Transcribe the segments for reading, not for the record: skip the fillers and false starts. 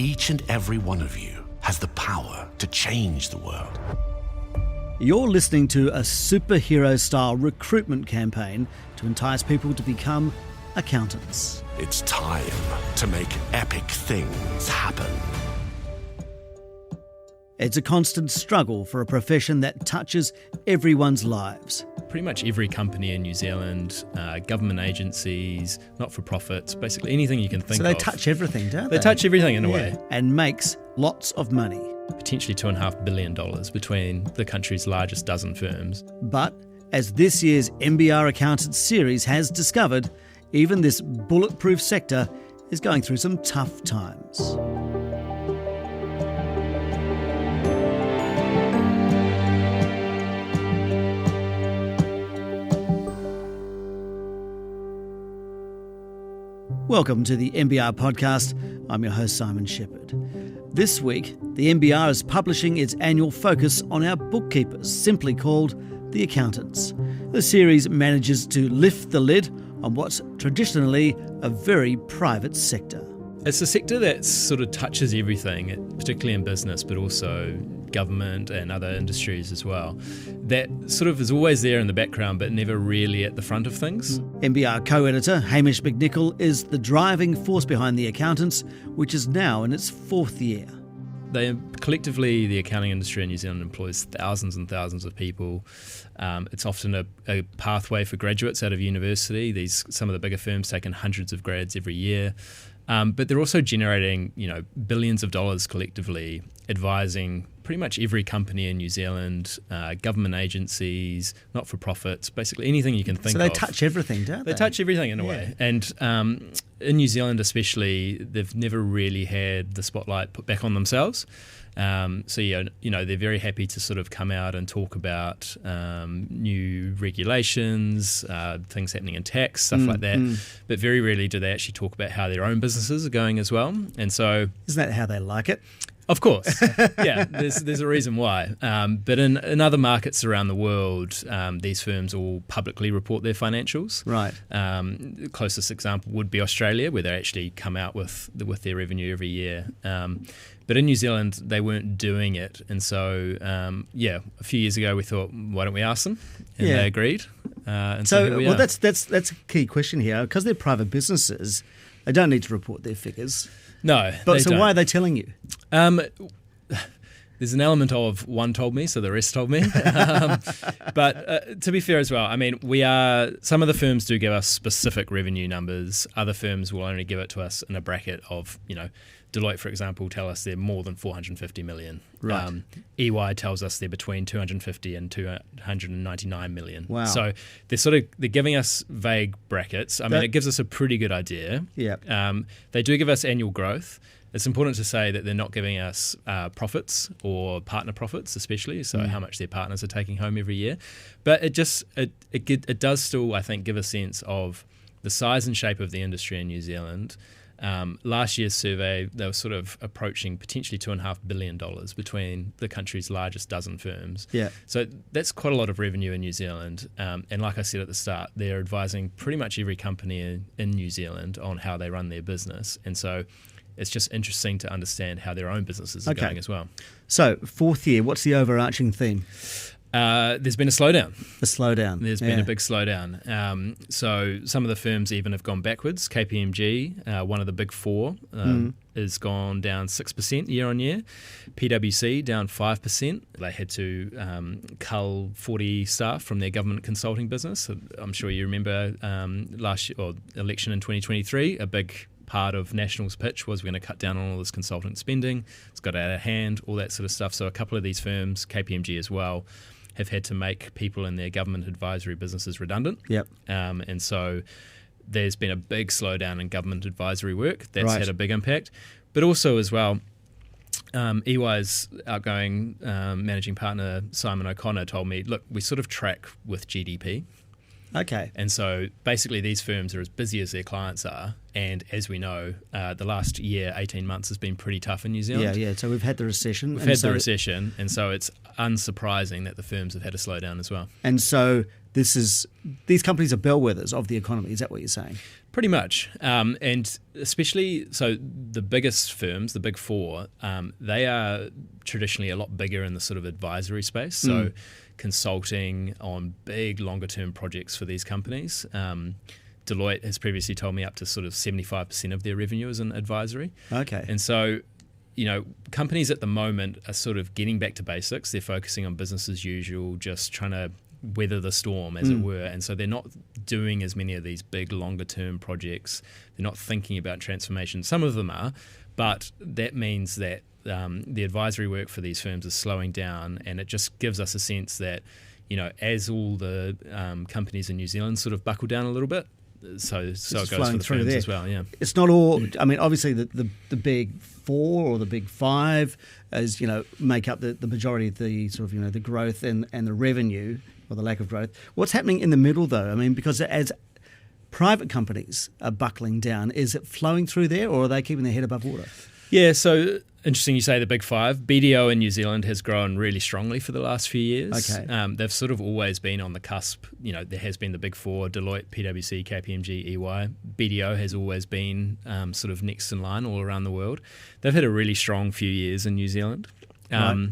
Each and every one of you has the power to change the world. You're listening to a superhero-style recruitment campaign to entice people to become accountants. It's time to make epic things happen. It's a constant struggle for a profession that touches everyone's lives. Pretty much every company in New Zealand, government agencies, not-for-profits, basically anything you can think of. So they touch everything, don't they? They touch everything in a way. And makes lots of money. Potentially $2.5 billion between the country's largest dozen firms. But as this year's NBR Accountants series has discovered, even this bulletproof sector is going through some tough times. Welcome to the NBR Podcast. I'm your host, Simon Shepherd. This week, the NBR is publishing its annual focus on our bookkeepers, simply called The Accountants. The series manages to lift the lid on what's traditionally a very private sector. It's a sector that sort of touches everything, particularly in business, but also government and other industries as well. That sort of is always there in the background, but never really at the front of things. NBR co-editor Hamish McNichol is the driving force behind The Accountants, which is now in its fourth year. Collectively, the accounting industry in New Zealand employs thousands and thousands of people. It's often a pathway for graduates out of university. Some of the bigger firms take in hundreds of grads every year. But they're also generating, billions of dollars collectively, advising pretty much every company in New Zealand, government agencies, not-for-profits, basically anything you can think of. So they touch everything, don't they? They touch everything in a way. And in New Zealand especially, they've never really had the spotlight put back on themselves. They're very happy to sort of come out and talk about new regulations, things happening in tax, stuff like that. But very rarely do they actually talk about how their own businesses are going as well. And so, isn't that how they like it? Of course, yeah. There's a reason why. But in other markets around the world, these firms all publicly report their financials. Right. The closest example would be Australia, where they actually come out with their revenue every year. But in New Zealand, they weren't doing it. And so, a few years ago, we thought, why don't we ask them? And they agreed. That's a key question here. Because they're private businesses, they don't need to report their figures. No. But so why are they telling you? There's an element of one told me, so the rest told me. But to be fair as well, some of the firms do give us specific revenue numbers. Other firms will only give it to us in a bracket of, Deloitte, for example, tell us they're more than 450 million. Right. EY tells us they're between 250 and 299 million. Wow. So they're giving us vague brackets. It gives us a pretty good idea. Yeah. They do give us annual growth. It's important to say that they're not giving us profits or partner profits, especially, so how much their partners are taking home every year. But it does still, I think, give a sense of the size and shape of the industry in New Zealand. Last year's survey, they were sort of approaching potentially $2.5 billion between the country's largest dozen firms. Yeah. So that's quite a lot of revenue in New Zealand. And like I said at the start, they're advising pretty much every company in New Zealand on how they run their business. And so it's just interesting to understand how their own businesses are going as well. So, fourth year, what's the overarching theme? There's been a slowdown. There's been a big slowdown. So some of the firms even have gone backwards. KPMG, one of the big four, has gone down 6% year on year. PwC down 5%. They had to cull 40 staff from their government consulting business. I'm sure you remember election in 2023, a big part of National's pitch was we're going to cut down on all this consultant spending. It's got out of hand, all that sort of stuff. So a couple of these firms, KPMG as well, have had to make people in their government advisory businesses redundant. Yep. And so there's been a big slowdown in government advisory work. That's had a big impact. But also as well, EY's outgoing managing partner, Simon O'Connor, told me, look, we sort of track with GDP. Okay. And so basically these firms are as busy as their clients are. And as we know, the last year, 18 months has been pretty tough in New Zealand. Yeah. So we've had the recession. And so it's unsurprising that the firms have had a slowdown as well. And so these companies are bellwethers of the economy. Is that what you're saying? Pretty much. And especially, so the biggest firms, the big four, they are traditionally a lot bigger in the sort of advisory space. So consulting on big, longer-term projects for these companies. Deloitte has previously told me up to sort of 75% of their revenue is in advisory. Okay. And so, companies at the moment are sort of getting back to basics. They're focusing on business as usual, just trying to weather the storm, as it were. And so they're not doing as many of these big, longer-term projects. They're not thinking about transformation. Some of them are, but that means that the advisory work for these firms is slowing down, and it just gives us a sense that, as all the companies in New Zealand sort of buckle down a little bit, so it goes for the firms there as well. Yeah, it's not all. I mean, obviously the big four or the big five, as make up the majority of the sort of the growth and the revenue or the lack of growth. What's happening in the middle, though? I mean, because as private companies are buckling down, is it flowing through there, or are they keeping their head above water? Yeah, so interesting you say the big five. BDO in New Zealand has grown really strongly for the last few years. Okay. They've sort of always been on the cusp. There has been the big four, Deloitte, PwC, KPMG, EY. BDO has always been sort of next in line all around the world. They've had a really strong few years in New Zealand. Right.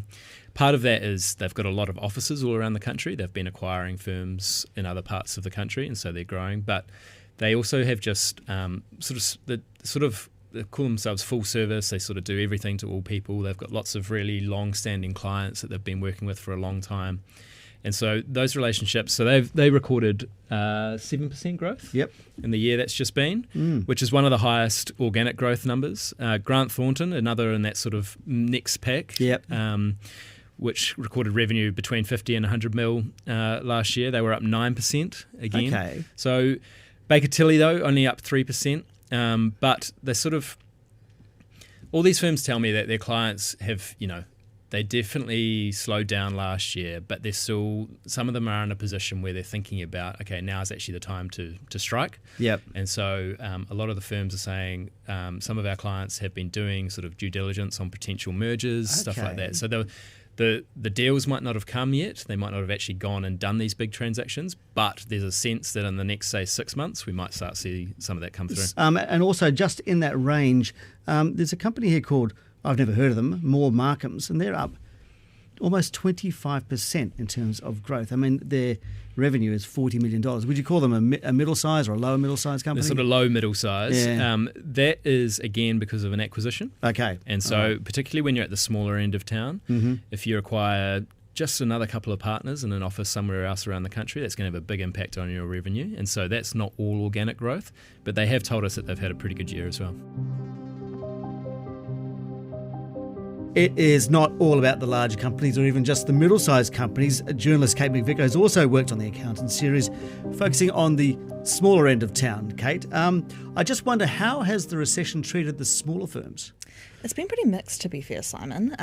Part of that is they've got a lot of offices all around the country. They've been acquiring firms in other parts of the country, and so they're growing. But they also have just they call themselves full service. They sort of do everything to all people. They've got lots of really long-standing clients that they've been working with for a long time. And so those relationships, so they recorded 7% growth in the year that's just been, which is one of the highest organic growth numbers. Grant Thornton, another in that sort of next pack, which recorded revenue between 50 and 100 mil last year. They were up 9% again. Okay. So Baker Tilly, though, only up 3%. But they sort of, all these firms tell me that their clients have, they definitely slowed down last year, but they're still, some of them are in a position where they're thinking about, okay, now is actually the time to strike. Yep. And so a lot of the firms are saying some of our clients have been doing sort of due diligence on potential mergers, stuff like that. So the deals might not have come yet. They might not have actually gone and done these big transactions, but there's a sense that in the next, say, 6 months, we might start to see some of that come through. And also, just in that range, there's a company here called, I've never heard of them, Moore Markhams, and they're up almost 25% in terms of growth. I mean, their revenue is $40 million. Would you call them a middle-size or a lower middle-size company? They're sort of low middle-size. Yeah. That is, again, because of an acquisition. Okay. And so particularly when you're at the smaller end of town, if you acquire just another couple of partners in an office somewhere else around the country, that's going to have a big impact on your revenue. And so that's not all organic growth, but they have told us that they've had a pretty good year as well. It is not all about the large companies or even just the middle-sized companies. Journalist Kate McVicker has also worked on the Accountant series, focusing on the smaller end of town. Kate, I just wonder, how has the recession treated the smaller firms? It's been pretty mixed, to be fair, Simon.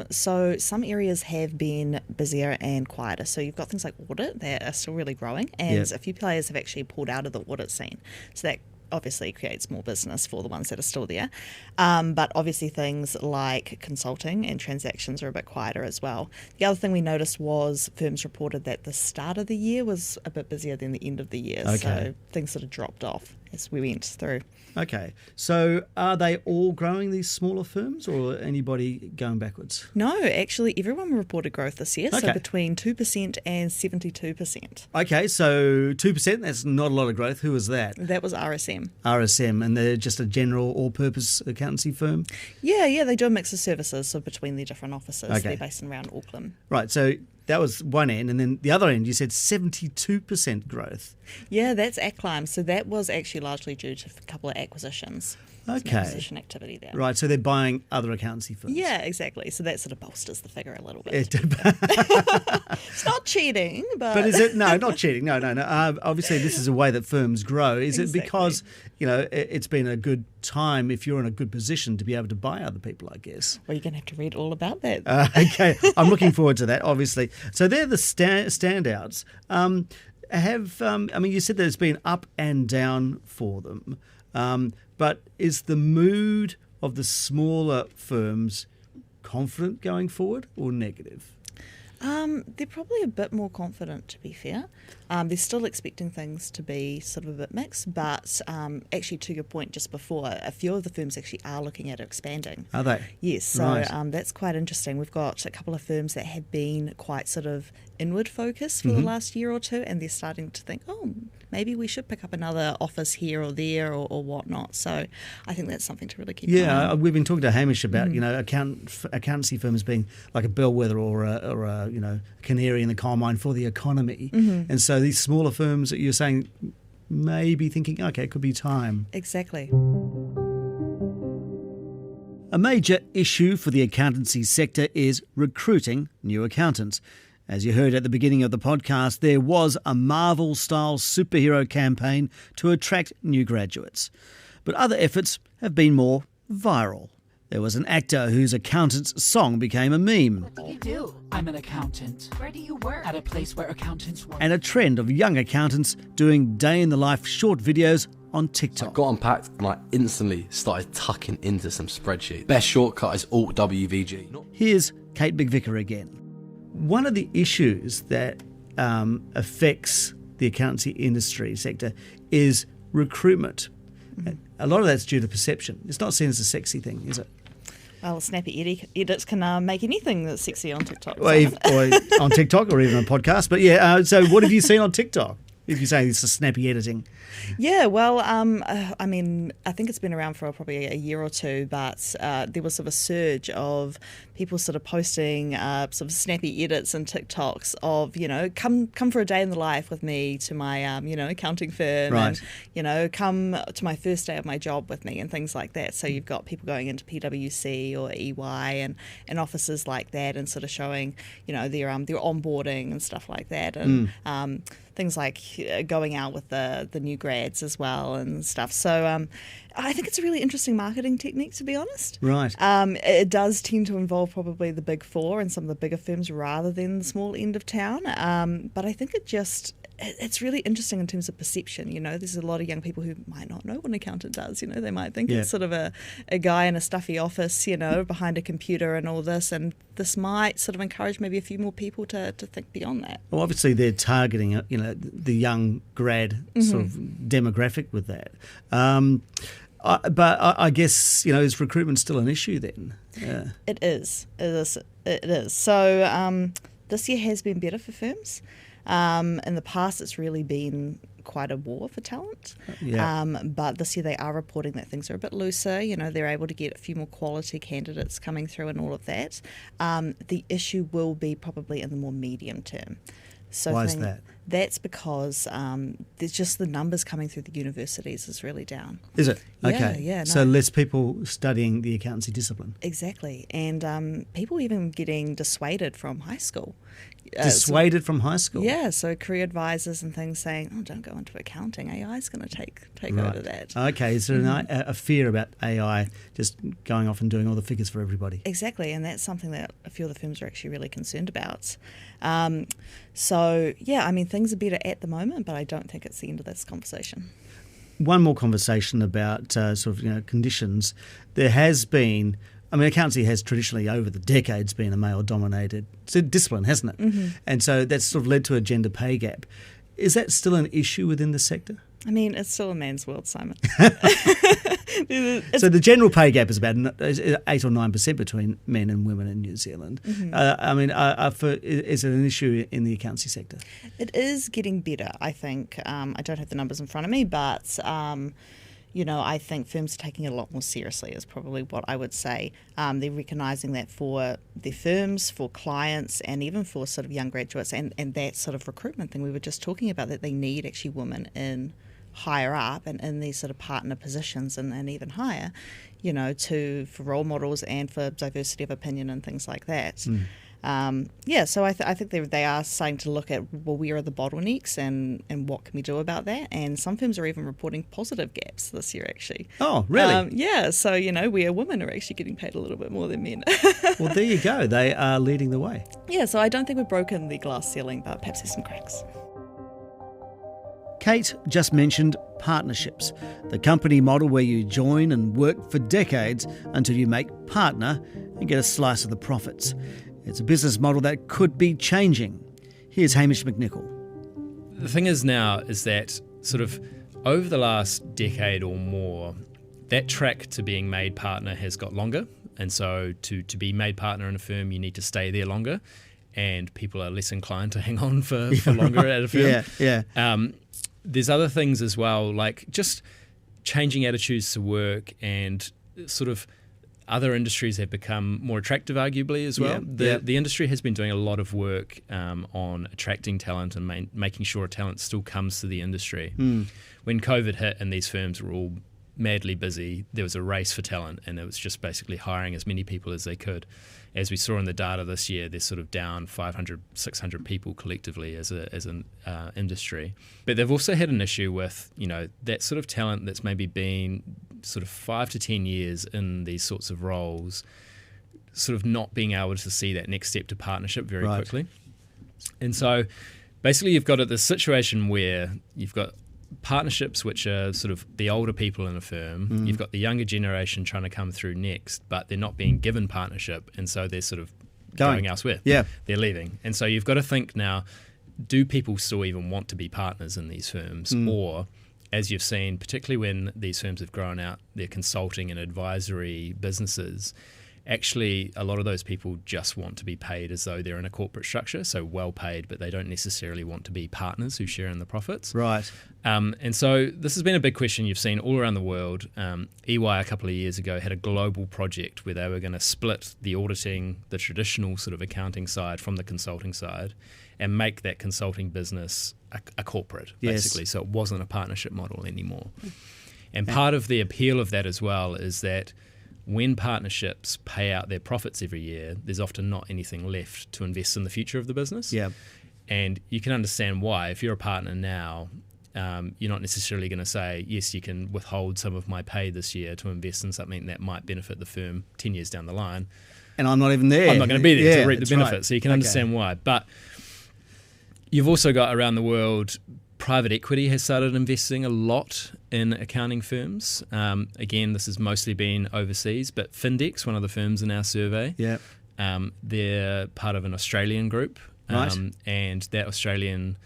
So some areas have been busier and quieter. So you've got things like audit that are still really growing, and a few players have actually pulled out of the audit scene. So that obviously creates more business for the ones that are still there. But obviously things like consulting and transactions are a bit quieter as well. The other thing we noticed was firms reported that the start of the year was a bit busier than the end of the year. Okay. So things sort of dropped off as we went through. Okay. So are they all growing, these smaller firms, or anybody going backwards? No, actually everyone reported growth this year, Okay. so between 2% and 72%. Okay, so 2%, that's not a lot of growth. Who was that? That was RSM. RSM, and they're just a general all-purpose accountancy firm? Yeah, they do a mix of services, so between the different offices. Okay. They're based around Auckland. Right, so that was one end, and then the other end, you said 72% growth. Yeah, that's Acclime. So that was actually largely due to a couple of acquisitions. Some Okay. acquisition activity there. Right, so they're buying other accountancy firms. Yeah, exactly. So that sort of bolsters the figure a little bit. It's not cheating, but... But is it? No, not cheating. No. Obviously, this is a way that firms grow. Is Exactly. it because, it's been a good time, if you're in a good position, to be able to buy other people, I guess? Well, you're going to have to read all about that. Okay, I'm looking forward to that, obviously. So they're the standouts. You said that it's been up and down for them, but is the mood of the smaller firms confident going forward or negative? They're probably a bit more confident, to be fair. They're still expecting things to be sort of a bit mixed, but actually, to your point just before, a few of the firms actually are looking at expanding. Are they? Yes, so Right. that's quite interesting. We've got a couple of firms that have been quite sort of inward focused for the last year or two, and they're starting to think, maybe we should pick up another office here or there or whatnot. So I think that's something to really keep an eye Yeah, on. we've been talking to Hamish about accountancy firms being like a bellwether or a canary in the coal mine for the economy, and so these smaller firms that you're saying maybe thinking, okay, it could be time. Exactly. A major issue for the accountancy sector is recruiting new accountants. As you heard at the beginning of the podcast, there was a Marvel-style superhero campaign to attract new graduates. But other efforts have been more viral. There was an actor whose accountant's song became a meme. What do you do? I'm an accountant. Where do you work? At a place where accountants work. And a trend of young accountants doing day-in-the-life short videos on I TikTok. got unpacked and I instantly started tucking into some spreadsheet. Best shortcut is Alt-WVG. Here's Kate McVicker again. One of the issues that affects the accountancy industry sector is recruitment. A lot of that's due to perception. It's not seen as a sexy thing, is it? Well, snappy edits can make anything that's sexy on TikTok. Or on TikTok or even on podcast. But yeah, so what have you seen on TikTok? If you're saying it's a snappy editing. Yeah, well, I mean, I think it's been around for probably a year or two, but there was sort of a surge of people sort of posting sort of snappy edits and TikToks of, come for a day in the life with me to my, accounting firm, Right. and, come to my first day of my job with me and things like that. So you've got people going into PwC or EY and offices like that and sort of showing, their onboarding and stuff like that. And things like going out with the new grads as well and stuff. So I think it's a really interesting marketing technique, to be honest. Right. It does tend to involve probably the big four and some of the bigger firms rather than the small end of town. But I think it's really interesting in terms of perception. There's a lot of young people who might not know what an accountant does. They might think it's sort of a guy in a stuffy office, behind a computer and all this. And this might sort of encourage maybe a few more people to think beyond that. Well, obviously they're targeting, the young grad sort of demographic with that. But I guess, is recruitment still an issue then? It is. So this year has been better for firms. In the past, it's really been quite a war for talent. Yeah. But this year they are reporting that things are a bit looser. They're able to get a few more quality candidates coming through and all of that. The issue will be probably in the more medium term. So Why is that? That's because there's just the numbers coming through the universities is really down. Is it? Yeah, Okay. yeah, So no. less people studying the accountancy discipline. Exactly. And people even getting dissuaded from high school. Dissuaded from high school? Yeah, so career advisors and things saying, don't go into accounting. AI is going to take over that. Okay, is there a fear about AI just going off and doing all the figures for everybody? Exactly, and that's something that a few of the firms are actually really concerned about. So, yeah, I mean, things are better at the moment, but I don't think it's the end of this conversation. One more conversation about conditions. There has been, accountancy has traditionally over the decades been a male-dominated discipline, hasn't it? Mm-hmm. And so that's sort of led to a gender pay gap. Is that still an issue within the sector? I mean, it's still a man's world, Simon. So the general pay gap is about 8 or 9% between men and women in New Zealand. Mm-hmm. Is it an issue in the accountancy sector? It is getting better, I think. I don't have the numbers in front of me, but I think firms are taking it a lot more seriously is probably what I would say. They're recognising that for their firms, for clients, and even for sort of young graduates and that sort of recruitment thing we were just talking about, that they need actually women in higher up and in these sort of partner positions and even higher, for role models and for diversity of opinion and things like that. So I think they are starting to look at, where are the bottlenecks and what can we do about that? And some firms are even reporting positive gaps this year, actually. Oh, really? So, where women are actually getting paid a little bit more than men. Well, there you go. They are leading the way. Yeah, so I don't think we've broken the glass ceiling, but perhaps there's some cracks. Kate just mentioned partnerships, the company model where you join and work for decades until you make partner and get a slice of the profits. It's a business model that could be changing. Here's Hamish McNichol. The thing is now is that sort of over the last decade or more, that track to being made partner has got longer. And so to be made partner in a firm, you need to stay there longer. And people are less inclined to hang on for longer at a firm. Yeah. There's other things as well, like just changing attitudes to work, and sort of other industries have become more attractive, arguably, as well. The industry has been doing a lot of work on attracting talent and making sure talent still comes to the industry. When COVID hit and these firms were all madly busy, there was a race for talent, and it was just basically hiring as many people as they could. As we saw in the data this year, they're sort of down 500, 600 people collectively as an industry. But they've also had an issue with, that sort of talent that's maybe been sort of 5 to 10 years in these sorts of roles, sort of not being able to see that next step to partnership very quickly. And so basically you've got this situation where you've got partnerships which are sort of the older people in a firm. You've got the younger generation trying to come through next, but they're not being given partnership, and so they're sort of going elsewhere. They're leaving. And so you've got to think now, do people still even want to be partners in these firms? Or, as you've seen, particularly when these firms have grown out their consulting and advisory businesses, actually a lot of those people just want to be paid as though they're in a corporate structure, so well paid, but they don't necessarily want to be partners who share in the profits. Right. And so this has been a big question you've seen all around the world. EY a couple of years ago had a global project where they were going to split the auditing, the traditional sort of accounting side from the consulting side, and make that consulting business a corporate, basically. So it wasn't a partnership model anymore. And part of the appeal of that as well is that when partnerships pay out their profits every year, there's often not anything left to invest in the future of the business. Yeah. And you can understand why. If you're a partner now, you're not necessarily going to say, yes, you can withhold some of my pay this year to invest in something that might benefit the firm 10 years down the line. And I'm not even there. I'm not going to be there to reap the benefits. Right. So you can understand why. But you've also got around the world, private equity has started investing a lot in accounting firms. Again, this has mostly been overseas, but Findex, one of the firms in our survey, they're part of an Australian group. And that Australian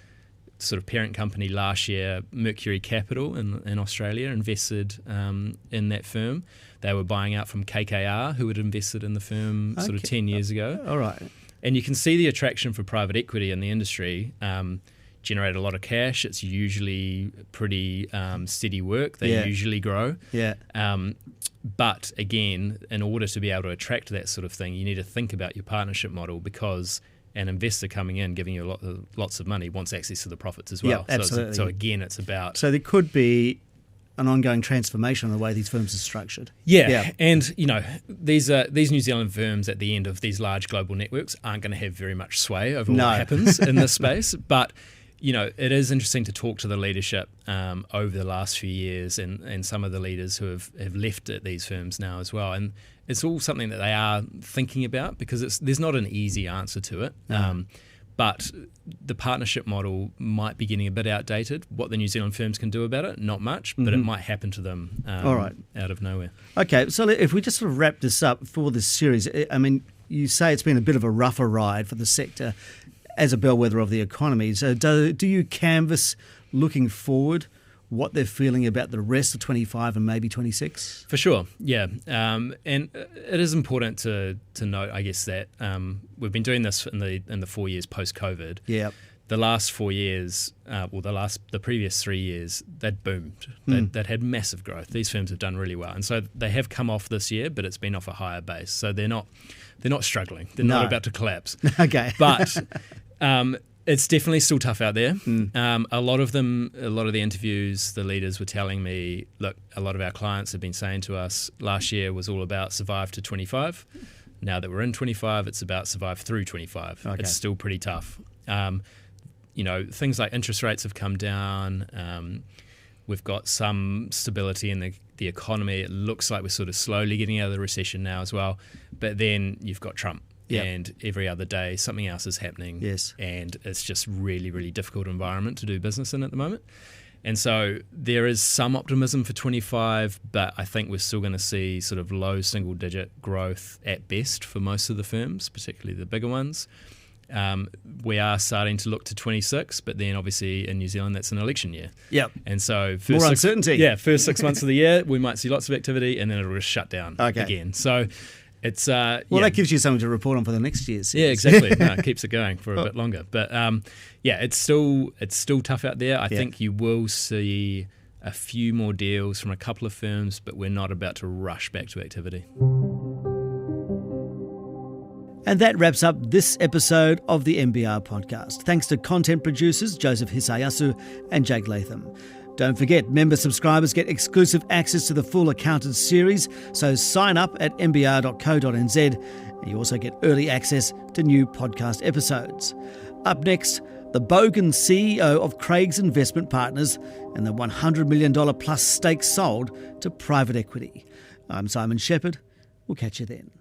sort of parent company last year, Mercury Capital in Australia, invested in that firm. They were buying out from KKR, who had invested in the firm sort of 10 years ago. All right. And you can see the attraction for private equity in the industry. Generate a lot of cash. It's usually pretty steady work. They usually grow. But again, in order to be able to attract that sort of thing, you need to think about your partnership model, because an investor coming in, giving you lots of money, wants access to the profits as well. Absolutely. So again, it's about... So there could be an ongoing transformation in the way these firms are structured. And these New Zealand firms at the end of these large global networks aren't going to have very much sway over what happens in this space. But it is interesting to talk to the leadership over the last few years, and some of the leaders who have left at these firms now as well. And it's all something that they are thinking about, because there's not an easy answer to it. But the partnership model might be getting a bit outdated. What the New Zealand firms can do about it, not much, but it might happen to them out of nowhere. Okay, so if we just sort of wrap this up for this series, I mean, you say it's been a bit of a rougher ride for the sector as a bellwether of the economy. So do you canvass, looking forward, what they're feeling about the rest of 25 and maybe 26? For sure, yeah. And it is important to note, I guess, that we've been doing this in the 4 years post-COVID. Yeah. The last 4 years, the previous 3 years, they'd boomed. They'd had massive growth. These firms have done really well, and so they have come off this year, but it's been off a higher base. So they're not struggling. They're not about to collapse. Okay, but it's definitely still tough out there. A lot of the interviews, the leaders were telling me, look, a lot of our clients have been saying to us, last year was all about survive to 25. Now that we're in 25, it's about survive through 25. Okay. It's still pretty tough. Things like interest rates have come down. We've got some stability in the economy. It looks like we're sort of slowly getting out of the recession now as well. But then you've got Trump. Yep. And every other day something else is happening. Yes. And it's just really, really difficult environment to do business in at the moment. And so there is some optimism for 25, but I think we're still going to see sort of low single-digit growth at best for most of the firms, particularly the bigger ones. We are starting to look to 26, but then obviously in New Zealand that's an election year. Yep. And so more uncertainty. First 6 months of the year we might see lots of activity, and then it'll just shut down again. So it's that gives you something to report on for the next year. Yeah, exactly. No, it keeps it going for a bit longer. But it's still tough out there. I think you will see a few more deals from a couple of firms, but we're not about to rush back to activity. And that wraps up this episode of the NBR Podcast. Thanks to content producers Joseph Hisayasu and Jake Latham. Don't forget, member subscribers get exclusive access to the full Accountants series, so sign up at nbr.co.nz and you also get early access to new podcast episodes. Up next, the bogan CEO of Craig's Investment Partners and the $100 million plus stake sold to private equity. I'm Simon Shepherd. We'll catch you then.